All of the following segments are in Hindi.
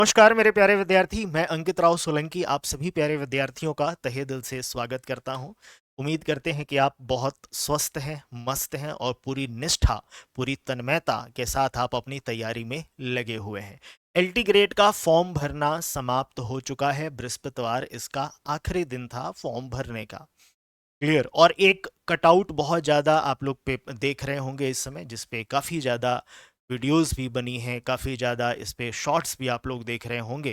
नमस्कार मेरे प्यारे विद्यार्थी, मैं अंकित राव सोलंकी आप सभी प्यारे विद्यार्थियों का तहे दिल से स्वागत करता हूं। उम्मीद करते हैं कि आप बहुत स्वस्थ हैं, मस्त हैं और पूरी निष्ठा, पूरी तन्मयता के साथ आप अपनी तैयारी में लगे हुए हैं। एलटी ग्रेड का फॉर्म भरना समाप्त हो चुका है। बृहस्पतिवार इसका आखिरी दिन था फॉर्म भरने का। क्लियर। और एक कटआउट बहुत ज़्यादा आप लोग पे देख रहे होंगे इस समय, जिसपे काफ़ी ज़्यादा वीडियोस भी बनी हैं, काफ़ी ज़्यादा इस पे शॉर्ट्स भी आप लोग देख रहे होंगे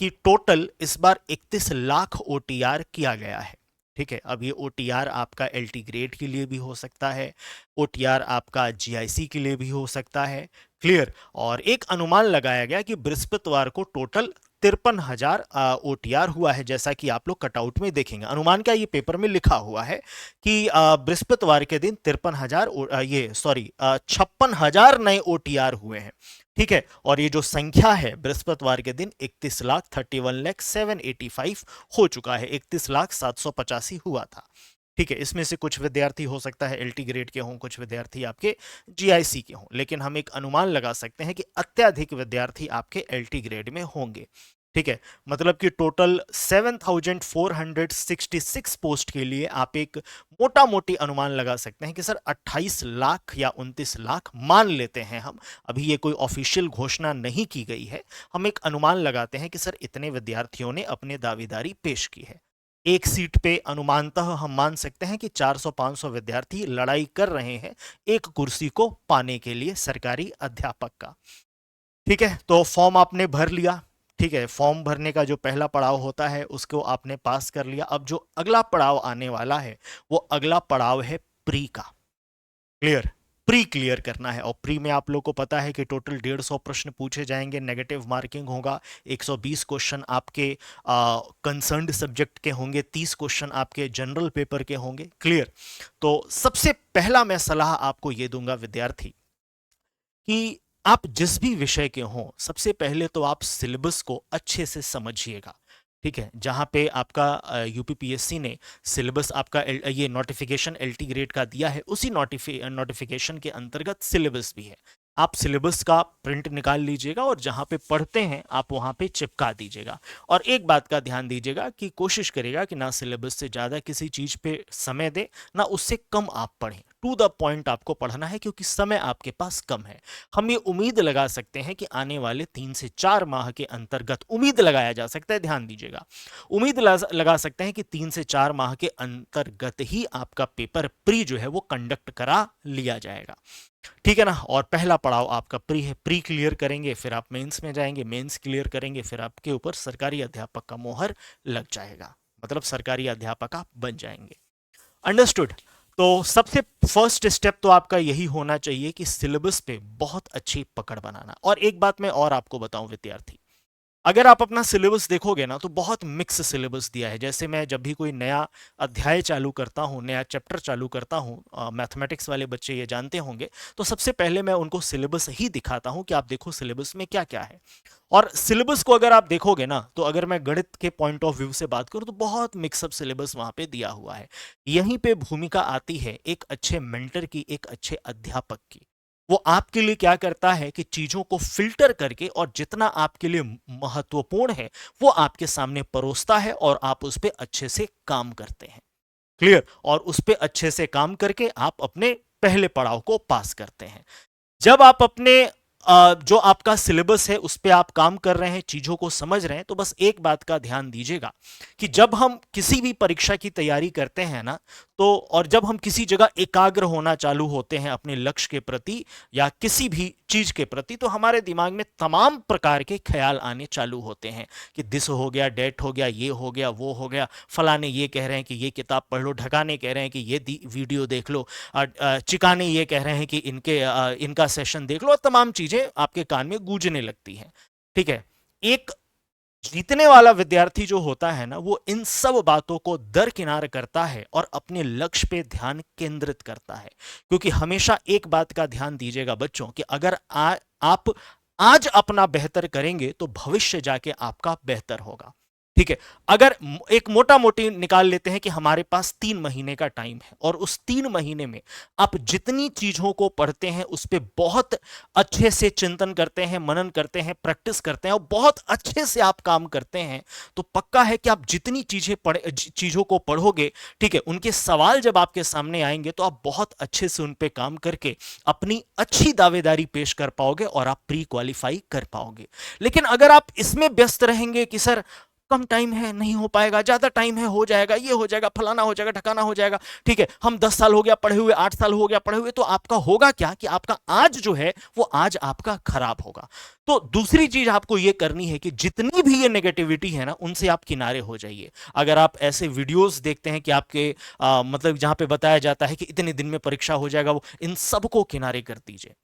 कि टोटल इस बार 31 लाख ओटीआर किया गया है। ठीक है, अब ये ओटीआर आपका एलटी ग्रेड के लिए भी हो सकता है, ओटीआर आपका जीआईसी के लिए भी हो सकता है। क्लियर। और एक अनुमान लगाया गया कि बृहस्पतिवार को टोटल 53,000 ओटीआर हुआ है, जैसा कि आप लोग कटआउट में देखेंगे। अनुमान क्या, ये पेपर में लिखा हुआ है कि बृहस्पतिवार के दिन 53,000 ये सॉरी 56,000 नए ओटीआर हुए हैं। ठीक है, और ये जो संख्या है बृहस्पतिवार के दिन 31,31,785 हो चुका है। 31,785 हुआ था। ठीक है, इसमें से कुछ विद्यार्थी हो सकता है एलटी ग्रेड के हों, कुछ विद्यार्थी आपके जीआईसी के हों, लेकिन हम एक अनुमान लगा सकते हैं कि अत्यधिक विद्यार्थी आपके एलटी ग्रेड में होंगे। ठीक है, मतलब कि टोटल 7,466 पोस्ट के लिए आप एक मोटा मोटी अनुमान लगा सकते हैं कि सर 28 लाख या 29 लाख मान लेते हैं हम। अभी ये कोई ऑफिशियल घोषणा नहीं की गई है, हम एक अनुमान लगाते हैं कि सर इतने विद्यार्थियों ने अपने दावेदारी पेश की है। एक सीट पे अनुमानतः हम मान सकते हैं कि 400-500 विद्यार्थी लड़ाई कर रहे हैं एक कुर्सी को पाने के लिए सरकारी अध्यापक का। ठीक है, तो फॉर्म आपने भर लिया। ठीक है, फॉर्म भरने का जो पहला पड़ाव होता है उसको आपने पास कर लिया। अब जो अगला पड़ाव आने वाला है वो अगला पड़ाव है प्री का। क्लियर। प्री क्लियर करना है, और प्री में आप लोग को पता है कि टोटल 150 प्रश्न पूछे जाएंगे, नेगेटिव मार्किंग होगा। 120 क्वेश्चन आपके कंसर्न्ड सब्जेक्ट के होंगे, 30 क्वेश्चन आपके जनरल पेपर के होंगे। क्लियर। तो सबसे पहला मैं सलाह आपको ये दूंगा विद्यार्थी कि आप जिस भी विषय के हों, सबसे पहले तो आप सिलेबस को अच्छे से समझिएगा। ठीक है, जहां पे आपका यूपीपीएससी ने सिलेबस आपका ये नोटिफिकेशन एलटी ग्रेड का दिया है, उसी नोटिफिकेशन के अंतर्गत सिलेबस भी है। आप सिलेबस का प्रिंट निकाल लीजिएगा और जहां पे पढ़ते हैं आप वहां पे चिपका दीजिएगा। और एक बात का ध्यान दीजिएगा कि कोशिश करेगा कि ना सिलेबस से ज़्यादा किसी चीज़ पे समय दे, ना उससे कम आप पढ़ें। टू द पॉइंट आपको पढ़ना है, क्योंकि समय आपके पास कम है। हम ये उम्मीद लगा सकते हैं कि आने वाले 3 से 4 माह के अंतर्गत, उम्मीद लगाया जा सकता है, ध्यान दीजिएगा, उम्मीद लगा सकते हैं कि 3 से 4 माह के अंतर्गत ही आपका पेपर प्री जो है वो कंडक्ट करा लिया जाएगा। ठीक है ना। और पहला पड़ाव आपका प्री है, प्री क्लियर करेंगे फिर आप मेंस में जाएंगे, मेंस क्लियर करेंगे फिर आपके ऊपर सरकारी अध्यापक का मोहर लग जाएगा, मतलब सरकारी अध्यापक आप बन जाएंगे। अंडरस्टूड। तो सबसे फर्स्ट स्टेप तो आपका यही होना चाहिए कि सिलेबस पे बहुत अच्छी पकड़ बनाना। और एक बात मैं और आपको बताऊं विद्यार्थी, अगर आप अपना सिलेबस देखोगे ना तो बहुत मिक्स सिलेबस दिया है। जैसे मैं जब भी कोई नया अध्याय चालू करता हूँ, नया चैप्टर चालू करता हूँ, मैथमेटिक्स वाले बच्चे ये जानते होंगे, तो सबसे पहले मैं उनको सिलेबस ही दिखाता हूँ कि आप देखो सिलेबस में क्या क्या है। और सिलेबस को अगर आप देखोगे ना, तो अगर मैं गणित के पॉइंट ऑफ व्यू से बात करूं तो बहुत मिक्सअप सिलेबस वहां पे दिया हुआ है। यहीं पे भूमिका आती है एक अच्छे मेंटर की, एक अच्छे अध्यापक की। वो आपके लिए क्या करता है कि चीजों को फिल्टर करके और जितना आपके लिए महत्वपूर्ण है वो आपके सामने परोसता है, और आप उस पर अच्छे से काम करते हैं। क्लियर। और उस पर अच्छे से काम करके आप अपने पहले पड़ाव को पास करते हैं। जब आप अपने जो आपका सिलेबस है उस पे आप काम कर रहे हैं, चीजों को समझ रहे हैं, तो बस एक बात का ध्यान दीजिएगा कि जब हम किसी भी परीक्षा की तैयारी करते हैं ना, तो और जब हम किसी जगह एकाग्र होना चालू होते हैं अपने लक्ष्य के प्रति या किसी भी चीज के प्रति, तो हमारे दिमाग में तमाम प्रकार के ख्याल आने चालू होते हैं कि दिस हो गया, डेट हो गया, ये हो गया, वो हो गया, फलाने ये कह रहे हैं कि ये किताब पढ़ लो, ढकाने कह रहे हैं कि ये वीडियो देख लो, चिकाने ये कह रहे हैं कि इनका सेशन देख लो, और तमाम चीजें आपके कान में गूंजने लगती हैं। ठीक है। एक जीतने वाला विद्यार्थी जो होता है ना, वो इन सब बातों को दरकिनार करता है और अपने लक्ष्य पे ध्यान केंद्रित करता है। क्योंकि हमेशा एक बात का ध्यान दीजिएगा बच्चों कि अगर आप आज अपना बेहतर करेंगे तो भविष्य जाके आपका बेहतर होगा। ठीक है, अगर एक मोटा मोटी निकाल लेते हैं कि हमारे पास 3 महीने का टाइम है और उस 3 महीने में आप जितनी चीजों को पढ़ते हैं उस पर बहुत अच्छे से चिंतन करते हैं, मनन करते हैं, प्रैक्टिस करते हैं और बहुत अच्छे से आप काम करते हैं, तो पक्का है कि आप जितनी चीजों को पढ़ोगे, ठीक है, उनके सवाल जब आपके सामने आएंगे तो आप बहुत अच्छे से उन पर काम करके अपनी अच्छी दावेदारी पेश कर पाओगे और आप प्री क्वालिफाई कर पाओगे। लेकिन अगर आप इसमें व्यस्त रहेंगे कि सर कम टाइम है, नहीं हो पाएगा, ज्यादा टाइम है, हो जाएगा, ये हो जाएगा, फलाना हो जाएगा, ठकाना हो जाएगा, ठीक है, हम 10 साल हो गया पढ़े हुए, 8 साल हो गया पढ़े हुए, तो आपका होगा क्या कि आपका आज जो है वो आज आपका खराब होगा। तो दूसरी चीज आपको ये करनी है कि जितनी भी ये नेगेटिविटी है ना, उनसे आप किनारे हो जाइए। अगर आप ऐसे वीडियोस देखते हैं कि आपके मतलब जहां पे बताया जाता है कि इतने दिन में परीक्षा हो जाएगा, वो इन सबको किनारे कर दीजिए।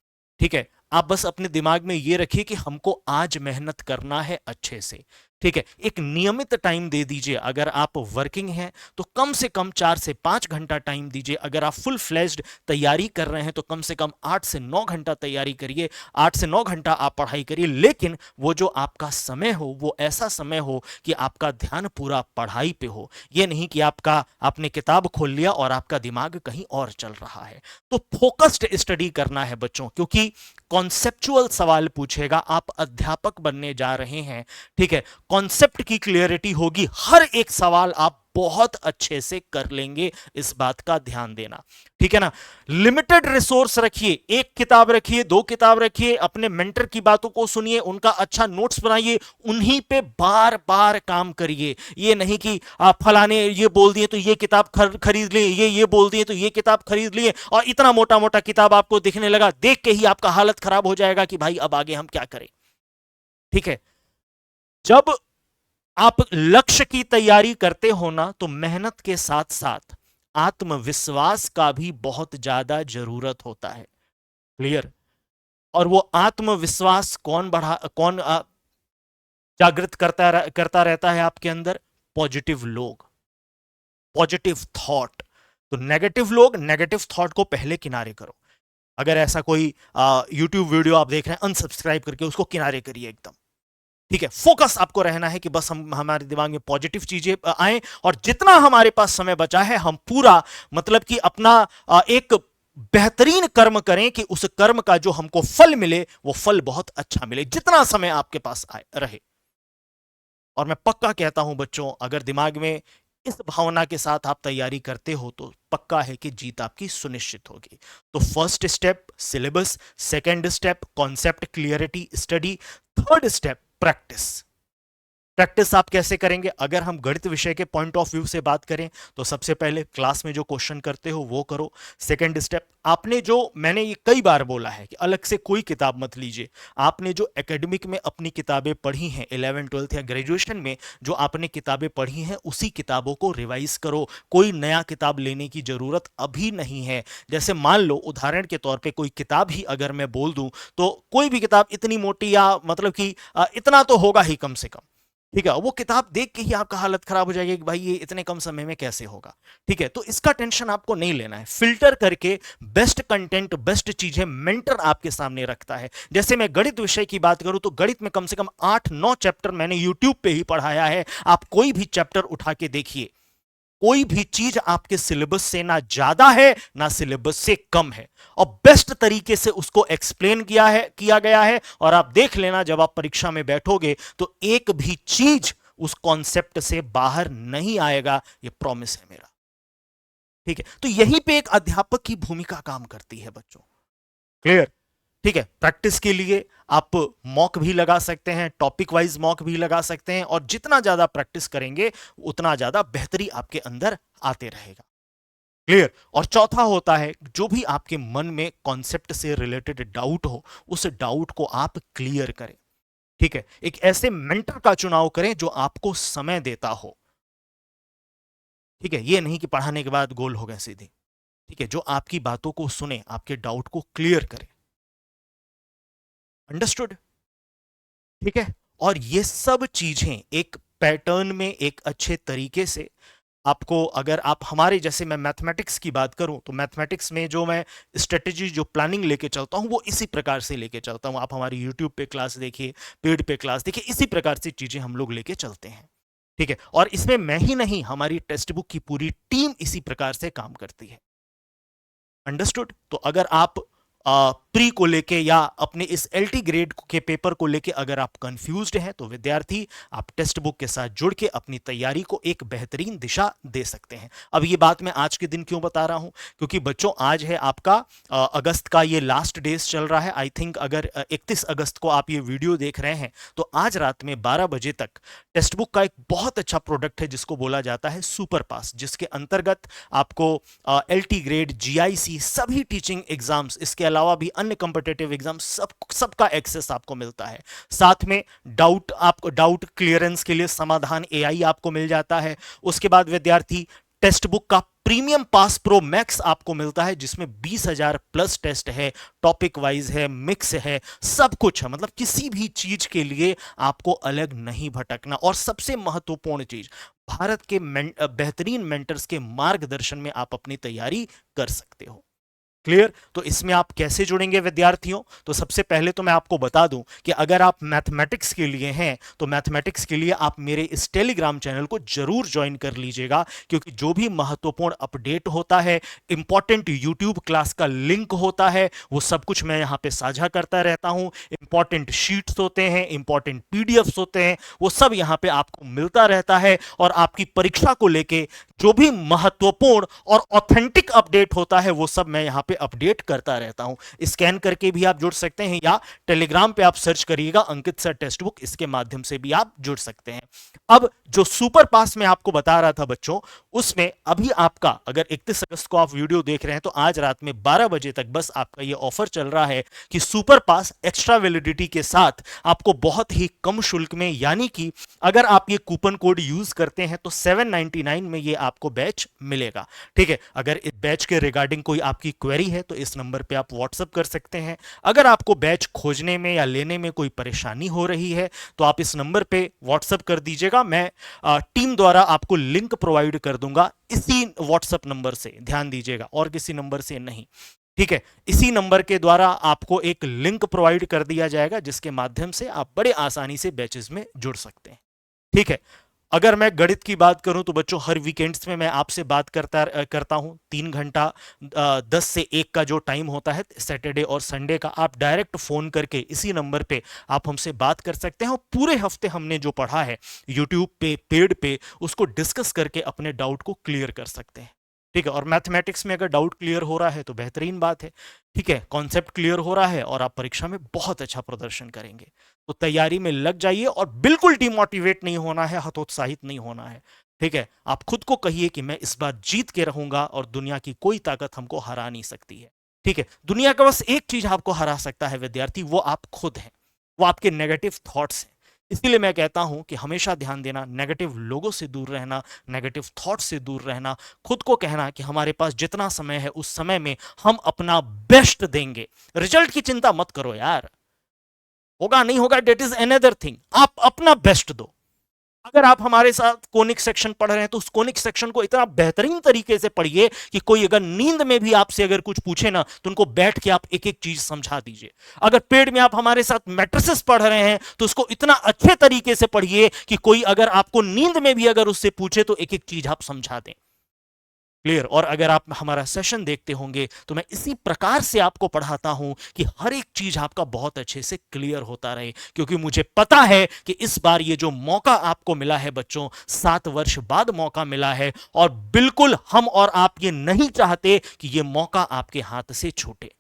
ठीक है, आप बस अपने दिमाग में ये रखिए कि हमको आज मेहनत करना है अच्छे से। ठीक है, एक नियमित टाइम दे दीजिए। अगर आप वर्किंग हैं तो कम से कम 4 से 5 घंटा टाइम दीजिए। अगर आप फुल फ्लेज्ड तैयारी कर रहे हैं तो कम से कम 8 से 9 घंटा तैयारी करिए, 8 से 9 घंटा आप पढ़ाई करिए। लेकिन वो जो आपका समय हो वो ऐसा समय हो कि आपका ध्यान पूरा पढ़ाई पे हो। ये नहीं कि आपने किताब खोल लिया और आपका दिमाग कहीं और चल रहा है। तो फोकस्ड स्टडी करना है बच्चों, क्योंकि कॉन्सेप्चुअल सवाल पूछेगा, आप अध्यापक बनने जा रहे हैं। ठीक है, कॉन्सेप्ट की क्लियरिटी होगी, हर एक सवाल आप बहुत अच्छे से कर लेंगे, इस बात का ध्यान देना। ठीक है ना, लिमिटेड रिसोर्स रखिए, एक किताब रखिए, 2 किताब रखिए, अपने मेंटर की बातों को सुनिए, उनका अच्छा नोट्स बनाइए, उन्हीं पे बार बार काम करिए। ये नहीं कि आप फलाने ये बोल दिए तो ये किताब खरीद लिए, ये बोल दिए तो ये किताब खरीद लिए, और इतना मोटा मोटा किताब आपको दिखने लगा, देख के ही आपका हालत खराब हो जाएगा कि भाई अब आगे हम क्या करें। ठीक है, जब आप लक्ष्य की तैयारी करते हो ना, तो मेहनत के साथ साथ आत्मविश्वास का भी बहुत ज्यादा जरूरत होता है। क्लियर? और वो आत्मविश्वास कौन जागृत करता रहता है आपके अंदर? पॉजिटिव लोग, पॉजिटिव थॉट। तो नेगेटिव लोग, नेगेटिव थॉट को पहले किनारे करो। अगर ऐसा कोई यूट्यूब वीडियो आप देख रहे हैं, अनसब्सक्राइब करके उसको किनारे करिए एकदम। ठीक है, फोकस आपको रहना है कि बस हमारे दिमाग में पॉजिटिव चीजें आए, और जितना हमारे पास समय बचा है हम पूरा मतलब कि अपना एक बेहतरीन कर्म करें कि उस कर्म का जो हमको फल मिले वो फल बहुत अच्छा मिले, जितना समय आपके पास आए रहे। और मैं पक्का कहता हूं बच्चों, अगर दिमाग में इस भावना के साथ आप तैयारी करते हो तो पक्का है कि जीत आपकी सुनिश्चित होगी। तो first step syllabus, second step concept clarity study, third step practice. Practice आप कैसे करेंगे? अगर हम गणित विषय के पॉइंट ऑफ व्यू से बात करें तो सबसे पहले क्लास में जो क्वेश्चन करते हो वो करो। सेकंड स्टेप, आपने जो, मैंने ये कई बार बोला है कि अलग से कोई किताब मत लीजिए। आपने जो एकेडमिक में अपनी किताबें पढ़ी हैं 11 12 या ग्रेजुएशन में जो आपने किताबें पढ़ी हैं उसी किताबों को रिवाइज करो। कोई नया किताब लेने की जरूरत अभी नहीं है। जैसे मान लो उदाहरण के तौर पे कोई किताब ही अगर मैं बोल दूं तो कोई भी किताब इतनी मोटी या मतलब कि इतना तो होगा ही कम से कम। ठीक है, वो किताब देख के ही आपका हालत खराब हो जाएगी कि भाई ये इतने कम समय में कैसे होगा। ठीक है, तो इसका टेंशन आपको नहीं लेना है। फिल्टर करके बेस्ट कंटेंट, बेस्ट चीजें मेंटर आपके सामने रखता है। जैसे मैं गणित विषय की बात करूं तो गणित में कम से कम 8-9 चैप्टर मैंने यूट्यूब पे ही पढ़ाया है। आप कोई भी चैप्टर उठा के देखिए, कोई भी चीज आपके सिलेबस से ना ज्यादा है ना सिलेबस से कम है, और बेस्ट तरीके से उसको एक्सप्लेन किया गया है। और आप देख लेना जब आप परीक्षा में बैठोगे तो एक भी चीज उस कॉन्सेप्ट से बाहर नहीं आएगा, ये प्रॉमिस है मेरा। ठीक है, तो यहीं पे एक अध्यापक की भूमिका काम करती है बच्चों। क्लियर? ठीक है, प्रैक्टिस के लिए आप मॉक भी लगा सकते हैं, टॉपिक वाइज मॉक भी लगा सकते हैं, और जितना ज्यादा प्रैक्टिस करेंगे उतना ज्यादा बेहतरी आपके अंदर आते रहेगा। क्लियर? और चौथा होता है, जो भी आपके मन में कॉन्सेप्ट से रिलेटेड डाउट हो उस डाउट को आप क्लियर करें। ठीक है, एक ऐसे मेंटर का चुनाव करें जो आपको समय देता हो। ठीक है, ये नहीं कि पढ़ाने के बाद गोल हो गए सीधे। ठीक है, जो आपकी बातों को सुने, आपके डाउट को क्लियर करे। अंडरस्टूड? ठीक है, और ये सब चीजें एक पैटर्न में एक अच्छे तरीके से आपको, अगर आप हमारे जैसे, मैं मैथमेटिक्स की बात करूं तो मैथमेटिक्स में जो मैं स्ट्रेटेजी, जो प्लानिंग लेके चलता हूं वो इसी प्रकार से लेके चलता हूं। आप हमारी यूट्यूब पे क्लास देखिए, पेड पे क्लास देखिए, इसी प्रकार से चीजें हम लोग लेके चलते हैं। ठीक है, और इसमें मैं ही नहीं, हमारी टेक्स्ट बुक की पूरी टीम इसी प्रकार से काम करती है। अंडरस्टूड? तो अगर आप प्री को लेके या अपने इस एलटी ग्रेड के पेपर को लेके अगर आप कंफ्यूज्ड हैं, तो विद्यार्थी आप टेक्स्ट बुक के साथ जुड़ के अपनी तैयारी को एक बेहतरीन दिशा दे सकते हैं। अब ये बात मैं आज के दिन क्यों बता रहा हूं? क्योंकि बच्चों आज है आपका अगस्त का ये लास्ट डेज चल रहा है। आई थिंक अगर 31 अगस्त को आप ये वीडियो देख रहे हैं तो आज रात में 12 बजे तक टेक्स्ट बुक का एक बहुत अच्छा प्रोडक्ट है जिसको बोला जाता है सुपर पास, जिसके अंतर्गत आपको एलटी ग्रेड, जीआईसी, सभी टीचिंग एग्जाम्स, इसके अलावा भी अन्य कॉम्पिटिटिव एग्जाम सबका एक्सेस आपको मिलता है। साथ में डाउट क्लियरेंस के लिए समाधान एआई आपको मिल जाता है। उसके बाद विद्यार्थी टेक्स्ट बुक का प्रीमियम पास प्रो मैक्स आपको मिलता है जिसमें 20,000 प्लस टेस्ट है, टॉपिक वाइज है, मिक्स है, सब कुछ है। मतलब किसी भी चीज के लिए आपको अलग नहीं भटकना। और सबसे महत्वपूर्ण चीज, भारत के बेहतरीन मेंटर्स के मार्गदर्शन में आप अपनी तैयारी कर सकते हो। क्लियर? तो इसमें आप कैसे जुड़ेंगे विद्यार्थियों? तो सबसे पहले तो मैं आपको बता दूं कि अगर आप मैथमेटिक्स के लिए हैं तो मैथमेटिक्स के लिए आप मेरे इस टेलीग्राम चैनल को जरूर ज्वाइन कर लीजिएगा, क्योंकि जो भी महत्वपूर्ण अपडेट होता है, इंपॉर्टेंट यूट्यूब क्लास का लिंक होता है, वो सब कुछ मैं यहां पे साझा करता रहता हूं। इंपॉर्टेंट शीट्स होते हैं, इंपॉर्टेंट पीडीएफ्स होते हैं, वो सब यहां पे आपको मिलता रहता है। और आपकी परीक्षा को लेके जो भी महत्वपूर्ण और ऑथेंटिक अपडेट होता है वो सब मैं यहां पे अपडेट करता रहता हूं। स्कैन करके भी आप जुड़ सकते हैं या टेलीग्राम पे आप सर्च करिएगा अंकित सर टेक्स्ट बुक, इसके माध्यम से भी आप जुड़ सकते हैं। अब जो सुपर पास मैं आपको बता रहा था बच्चों, उसमें अभी आपका अगर 31 अगस्त को आप वीडियो देख रहे हैं तो आज रात में 12 बजे तक बस आपका ये ऑफर चल रहा है कि सुपर पास एक्स्ट्रा वैलिडिटी के साथ आपको बहुत ही कम शुल्क में, यानी कि अगर आप ये कूपन कोड यूज करते हैं तो 799 में ये आपको बैच मिलेगा। ठीक है, अगर इस बैच के रिगार्डिंग कोई आपकी क्वेरी है तो इस नंबर पे आप व्हाट्सएप कर सकते हैं। अगर आपको बैच खोजने में या लेने में कोई परेशानी हो रही है तो आप इस नंबर पे व्हाट्सएप कर दीजिएगा, मैं टीम द्वारा आपको लिंक प्रोवाइड कर दूंगा इसी व्हाट्सएप नंबर से। ध्यान दीजिएगा, और किसी नंबर से नहीं। ठीक है, इसी नंबर के द्वारा आपको एक लिंक प्रोवाइड कर दिया जाएगा जिसके माध्यम से आप बड़े आसानी से बैचेस में जुड़ सकते हैं। ठीक है, अगर मैं गणित की बात करूं तो बच्चों हर वीकेंड्स में मैं आपसे बात करता हूं 3 घंटा 10 से 1 का जो टाइम होता है सैटरडे और संडे का, आप डायरेक्ट फोन करके इसी नंबर पे आप हमसे बात कर सकते हैं और पूरे हफ्ते हमने जो पढ़ा है यूट्यूब पे पेड पे उसको डिस्कस करके अपने डाउट को क्लियर कर सकते हैं। ठीक है, और मैथमेटिक्स में अगर डाउट क्लियर हो रहा है तो बेहतरीन बात है। ठीक है, कॉन्सेप्ट क्लियर हो रहा है और आप परीक्षा में बहुत अच्छा प्रदर्शन करेंगे। तो तैयारी में लग जाइए और बिल्कुल डिमोटिवेट नहीं होना है, हतोत्साहित नहीं होना है। ठीक है, आप खुद को कहिए कि मैं इस बार जीत के रहूंगा और दुनिया की कोई ताकत हमको हरा नहीं सकती है। ठीक है, दुनिया का बस एक चीज आपको हरा सकता है विद्यार्थी, वो आप खुद हैं, वो आपके नेगेटिव थॉट्स हैं। इसीलिए मैं कहता हूं कि हमेशा ध्यान देना, नेगेटिव लोगों से दूर रहना, नेगेटिव थॉट्स से दूर रहना, खुद को कहना कि हमारे पास जितना समय है उस समय में हम अपना बेस्ट देंगे। रिजल्ट की चिंता मत करो यार, होगा नहीं होगा डेट इज अनदर थिंग, आप अपना बेस्ट दो। अगर आप हमारे साथ कोनिक सेक्शन पढ़ रहे हैं तो उस कोनिक सेक्शन को इतना बेहतरीन तरीके से पढ़िए कि कोई अगर नींद में भी आपसे अगर कुछ पूछे ना तो उनको बैठ के आप एक एक चीज समझा दीजिए। अगर पेड़ में आप हमारे साथ मैट्रिसेस पढ़ रहे हैं तो उसको इतना अच्छे तरीके से पढ़िए कि कोई अगर आपको नींद में भी अगर उससे पूछे तो एक एक चीज आप समझा दें। क्लियर? और अगर आप हमारा सेशन देखते होंगे तो मैं इसी प्रकार से आपको पढ़ाता हूं कि हर एक चीज आपका बहुत अच्छे से क्लियर होता रहे, क्योंकि मुझे पता है कि इस बार ये जो मौका आपको मिला है बच्चों, 7 वर्ष बाद मौका मिला है और बिल्कुल हम और आप ये नहीं चाहते कि ये मौका आपके हाथ से छूटे।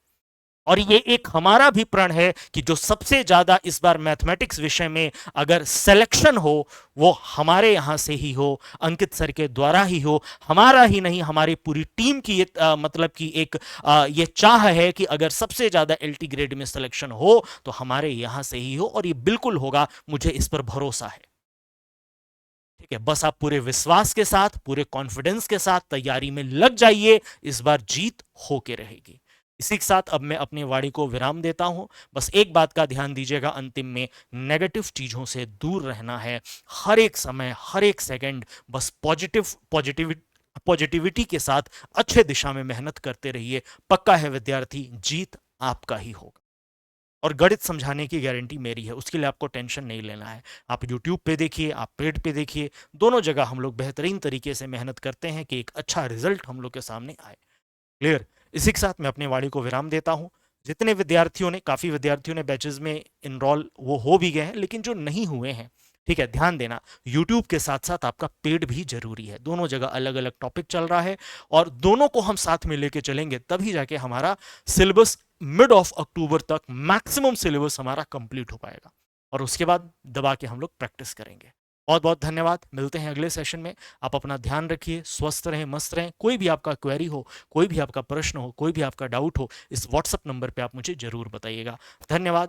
और ये एक हमारा भी प्रण है कि जो सबसे ज्यादा इस बार मैथमेटिक्स विषय में अगर सिलेक्शन हो वो हमारे यहां से ही हो, अंकित सर के द्वारा ही हो। हमारा ही नहीं, हमारी पूरी टीम की ये मतलब कि एक ये चाह है कि अगर सबसे ज्यादा एलटी ग्रेड में सिलेक्शन हो तो हमारे यहां से ही हो, और ये बिल्कुल होगा, मुझे इस पर भरोसा है। ठीक है, बस आप पूरे विश्वास के साथ, पूरे कॉन्फिडेंस के साथ तैयारी में लग जाइए, इस बार जीत होके रहेगी। इसी के साथ अब मैं अपनी वाणी को विराम देता हूं। बस एक बात का ध्यान दीजिएगा, अंतिम में नेगेटिव चीजों से दूर रहना है हर एक समय, हर एक सेकंड। बस पॉजिटिविटी के साथ अच्छे दिशा में मेहनत करते रहिए। पक्का है विद्यार्थी, जीत आपका ही होगा। और गणित समझाने की गारंटी मेरी है, उसके लिए आपको टेंशन नहीं लेना है। आप यूट्यूब पे देखिए, आप पेड पे देखिए, दोनों जगह हम लोग बेहतरीन तरीके से मेहनत करते हैं कि एक अच्छा रिजल्ट हम लोग के सामने आए। क्लियर? इसी के साथ मैं अपनी वाणी को विराम देता हूँ। जितने विद्यार्थियों ने, काफ़ी विद्यार्थियों ने बैचेज़ में इनरोल वो हो भी गए हैं, लेकिन जो नहीं हुए हैं, ठीक है, ध्यान देना, यूट्यूब के साथ-साथ आपका पेड भी ज़रूरी है। दोनों जगह अलग-अलग टॉपिक चल रहा है और दोनों को हम साथ में लेके चलेंगे, तभी जाके हमारा सिलेबस मिड ऑफ अक्टूबर तक मैक्सिमम सिलेबस हमारा कंप्लीट हो पाएगा और उसके बाद दबा के हम लोग प्रैक्टिस करेंगे। बहुत-बहुत धन्यवाद। मिलते हैं अगले सेशन में। आप अपना ध्यान रखिए, स्वस्थ रहें, मस्त रहें। कोई भी आपका क्वेरी हो, कोई भी आपका प्रश्न हो, कोई भी आपका डाउट हो, इस व्हाट्सएप नंबर पे आप मुझे ज़रूर बताइएगा। धन्यवाद।